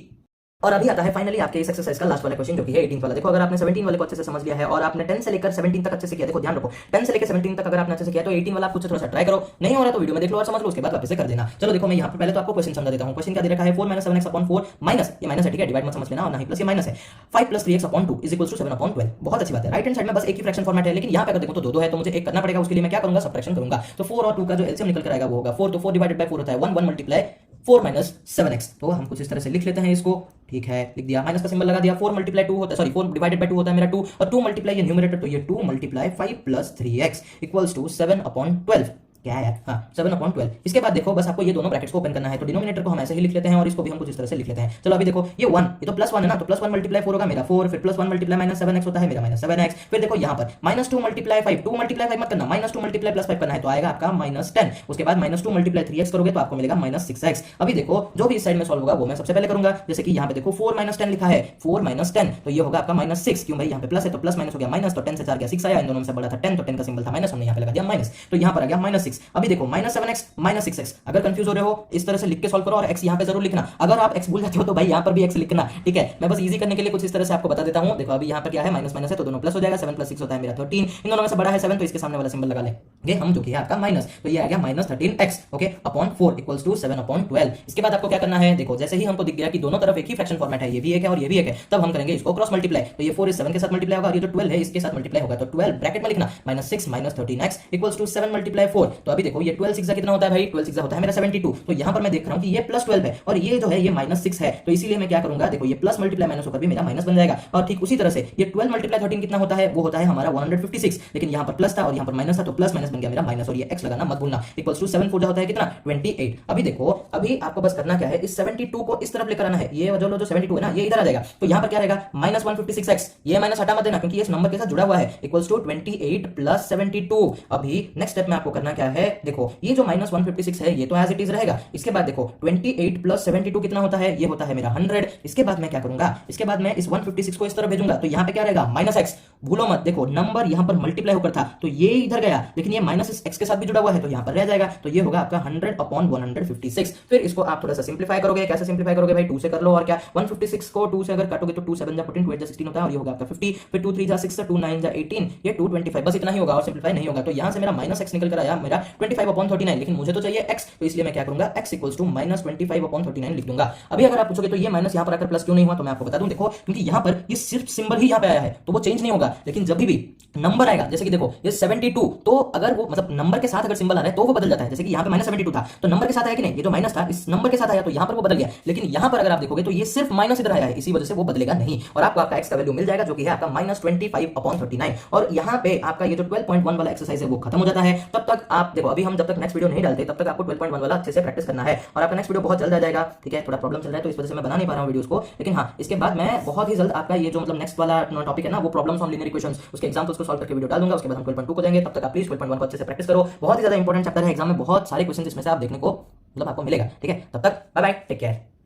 और अभी आता है फाइनली आपके इस एक्सरसाइज का लास्ट वाला क्वेश्चन जो कि है 18 वाला। देखो अगर आपने 17 वाले को अच्छे से समझ लिया है और आपने 10 से लेकर 17 तक अच्छे से किया, देखो ध्यान रखो 10 से लेकर 17 तक अगर आपने अच्छे से किया तो 18 वाला आप कुछ थोड़ा सा ट्राई करो, नहीं हो रहा तो वीडियो में देख लो और समझ लो, उसके बाद वापस से कर देना। चलो देखो मैं यहाँ पर पहले तो आपको क्वेश्चन समझा देता हूँ। क्वेश्चन क्या दे रखा है, 4 - 7x/4 माइनस, ये माइनस है ठीक है, डिवाइड मत समझ लेना, और ना ही प्लस, ये माइनस है, 5 + 3x/2 इज इक्वल्स टू 7/12। बहुत अच्छी बात है। राइट हैंड साइड में बस एक ही फ्रैक्शन फॉर्मेट है, लेकिन यहाँ पे अगर देखो तो दो है, तो मुझे एक करना पड़ेगा, उसके लिए मैं क्या करूंगा, सब्ट्रैक्शन करूंगा। तो 4 और 2 का जो एलसीएम निकल कर आएगा वो होगा 4, तो 4 डिवाइडेड बाय 4 होता है 1 मल्टीप्लाई 4 - 7x। तो हम कुछ इस तरह से लिख लेते हैं इसको, ठीक है, लिख दिया, माइनस का सिंबल लगा दिया। 4 × 2 होता है, सॉरी 4 डिवाइडेड बाय 2 होता है मेरा 2 और 2 मल्टीप्लाई ये न्यूमरेटर, तो ये 2 × 5 + 3x इक्वल्स टू 7/12। क्या है यार, हाँ 7/12। इसके बाद देखो बस आपको ये दोनों ब्रैकेट्स को ओपन करना है, तो डिनोमिनेटर को हम ऐसे ही लिख लेते हैं और इसको भी हम कुछ इस तरह से लिख लेते हैं। चलो अभी देखो ये 1, ये तो +1 है ना, तो +1 मल्टीप्लाई 4 होगा मेरा 4, फिर +1 मल्टीप्लाई -7x होता है मेरा -7x, फिर देखो यहाँ पर -2 मल्टीप्लाई 5, 2 मल्टीप्लाई 5 मत करना, -2 मल्टीप्लाई +5 करना है, तो आएगा आपका -10। उसके बाद -2 मल्टीप्लाई 3x करोगे तो आपको मिलेगा -6x। अभी देखो जो भी इस साइड में सॉल्व होगा वो मैं सबसे पहले करूंगा, जैसे कि यहाँ पे देखो 4 - 10 लिखा है, 4 - 10 तो ये होगा आपका -6, क्यों भाई यहाँ पे प्लस है तो प्लस माइनस हो गया माइनस, तो 10 से 4 गया 6 आया, इन दोनों में से बड़ा था 10, तो 10 का सिंबल था माइनस, हमने यहाँ पे लगा दिया माइनस, तो यहाँ पर आ गया -6। अभी देखो -7x -6x, अगर कंफ्यूज हो रहे हो इस तरह से लिख के सॉल्व करो और x यहाँ पे जरूर लिखना, अगर आप x भूल जाते हो तो भाई यहाँ पर भी x लिखना, ठीक है। मैं बस इजी करने के लिए कुछ इस तरह से आपको बता देता हूँ। देखो अभी यहाँ पर क्या है, माइनस माइनस है तो दोनों प्लस हो जाएगा, 7 + 6 होता है मेरा 13, इन दोनों में से बड़ा है 7 तो इसके सामने वाला सिंबल लगा लेंगे हम, जो कि है आपका माइनस, तो ये आ गया -13x ओके अपॉन 4 = 7/12। इसके बाद आपको क्या करना है, देखो जैसे ही हमको दिख गया कि दोनों तरफ एक ही फ्रैक्शन फॉर्मेट है, ये भी एक है और ये भी एक है, तब हम करेंगे इसको क्रॉस मल्टीप्लाई, तो ये 4 इस 7 के साथ मल्टीप्लाई होगा और ये जो 12 है इसके साथ मल्टीप्लाई होगा, तो 12 ब्रैकेट में लिखना -6 - 13x = 7 × 4। तो अभी देखो ये 12 6 कितना होता है भाई, 12 6 होता है मेरा 72, तो यहाँ पर मैं देख रहा हूँ कि ये +12 है और ये जो है ये -6 है, तो इसीलिए मैं क्या करूंगा, देखो ये प्लस मल्टीप्लाई माइनस होकर भी मेरा माइनस बन जाएगा। और ठीक उसी तरह से ये 12 × 13 कितना होता है, वो होता है हमारा 156, लेकिन यहाँ पर प्लस था और यहाँ पर माइनस था, तो प्लस माइनस बन गया मेरा माइनस, और ये x लगाना मत भूलना, = 7 4 होता है कितना 28। अभी देखो अभी आपको बस करना क्या है, इस 72 को इस तरफ लेकर आना है, ये जो 72 है ना ये इधर आ जाएगा, तो यहाँ पर क्या रहेगा -156x, ये माइनस हटा मत देना क्योंकि ये इस नंबर के साथ जुड़ा हुआ है, = 28 + 72। अभी नेक्स्ट स्टेप में आपको करना क्या है, देखो ये जो -156 है ये तो एज इट इज रहेगा, इसके बाद देखो 28 + 72 कितना होता है, ये होता है मेरा 100। इसके बाद मैं क्या करूंगा, इसके बाद मैं इस 156 को इस तरफ भेजूंगा, तो यहाँ पे क्या रहेगा -x, भूलो मत, देखो नंबर यहाँ पर मल्टीप्लाई होकर था तो ये इधर गया, लेकिन ये -x के साथ भी जुड़ा हुआ है तो यहाँ पर रह जाएगा, तो ये होगा आपका 100/156। फिर इसको आप थोड़ा सा सिंप्लीफाई करोगे, कैसे सिंप्लीफाई करोगे भाई, 2 से कर लो और क्या, 156 को 2 से अगर काटोगे तो 2 7 जा 14, 2 8 जा 16 होता है और ये होगा आपका 50, फिर 2 3 जा 6, 2 9 जा 18, ये 225, बस इतना ही होगा और सिंप्लीफाई नहीं होगा, तो यहाँ से मेरा -x निकल कर आया मेरा 25/39, लेकिन मुझे तो चाहिए x, तो इसलिए मैं क्या करूंगा, x = -25/39 लिख दूंगा। अभी अगर आप पूछोगे तो ये माइनस यहाँ पर आकर प्लस क्यों नहीं हुआ, तो मैं आपको बता दूं, देखो क्योंकि यहाँ पर ये सिर्फ सिंबल ही यहाँ पे आया है तो वो चेंज नहीं होगा, लेकिन जब भी नंबर आएगा, जैसे कि देखो ये 72, तो अगर वो मतलब नंबर के साथ अगर सिंबल आ रहा है तो वो बदल जाता है, जैसे कि यहाँ पे -72 था तो नंबर के साथ आया कि नहीं, ये जो माइनस था इस नंबर के साथ आया तो यहाँ पर वो बदल गया, लेकिन यहाँ पर अगर आप देखोगे तो ये सिर्फ माइनस इधर आया है, इसी वजह से वो बदलेगा नहीं, और आपको आपका x का वैल्यू मिल जाएगा जो कि है आपका -25/39। और यहाँ पे आपका ये जो 12.1 वाला एक्सरसाइज है वो खत्म हो जाता है। तब तक आप देखो, अभी हम जब तक नेक्स्ट वीडियो नहीं डालते तब तक आपको 12.1 वाला अच्छे से प्रैक्टिस करना है, और आपका नेक्स्ट वीडियो बहुत जल्द आ जाएगा, ठीक है। थोड़ा प्रॉब्लम चल रहा है तो इस वजह से मैं बना नहीं पा रहा हूँ वीडियोस को, लेकिन हाँ इसके बाद मैं बहुत ही जल्द आपका ये जो मतलब नेक्स्ट वाला टॉपिक है ना, वो प्रॉब्लम्स ऑन लीनियर इक्वेशंस, उसके एग्जाम्पल्स को सॉल्व करके वीडियो डाल दूंगा। उसके बाद हम 12.2 को जाएंगे, तब तक आप प्लीज 12.1 को अच्छे से प्रैक्टिस करो, बहुत ही ज्यादा इंपॉर्टेंट चैप्टर है, एग्जाम में बहुत सारे क्वेश्चन इसमें से आप देखने को मतलब आपको मिलेगा, ठीक है। तब तक बाय बाय, टेक केयर।